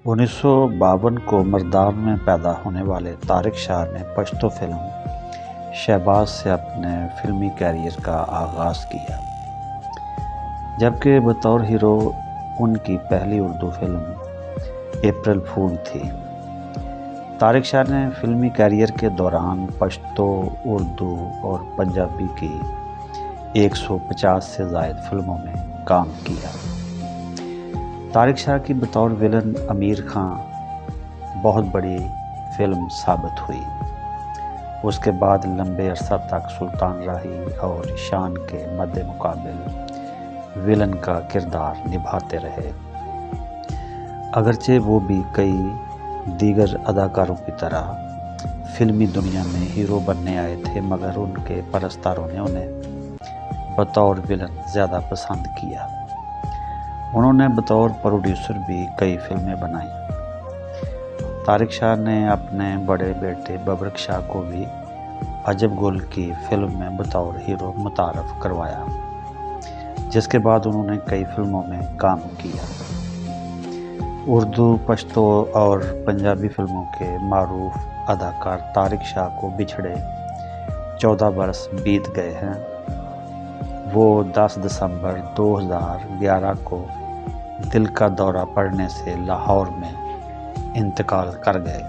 1952 کو مردان میں پیدا ہونے والے طارق شاہ نے پشتو فلم شہباز سے اپنے فلمی کیریئر کا آغاز کیا، جبکہ بطور ہیرو ان کی پہلی اردو فلم اپریل پھول تھی۔ طارق شاہ نے فلمی کیریئر کے دوران پشتو، اردو اور پنجابی کی 150 سے زائد فلموں میں کام کیا۔ طارق شاہ کی بطور ولن امیر خان بہت بڑی فلم ثابت ہوئی۔ اس کے بعد لمبے عرصہ تک سلطان راہی اور شان کے مد مقابل ولن کا کردار نبھاتے رہے۔ اگرچہ وہ بھی کئی دیگر اداکاروں کی طرح فلمی دنیا میں ہیرو بننے آئے تھے، مگر ان کے پرستاروں نے انہیں بطور ولن زیادہ پسند کیا۔ انہوں نے بطور پروڈیوسر بھی کئی فلمیں بنائیں۔ طارق شاہ نے اپنے بڑے بیٹے ببرک شاہ کو بھی عجب گل کی فلم میں بطور ہیرو متعارف کروایا، جس کے بعد انہوں نے کئی فلموں میں کام کیا۔ اردو، پشتو اور پنجابی فلموں کے معروف اداکار طارق شاہ کو بچھڑے 14 برس بیت گئے ہیں۔ وہ 10 دسمبر 2011 کو دل کا دورہ پڑنے سے لاہور میں انتقال کر گئے۔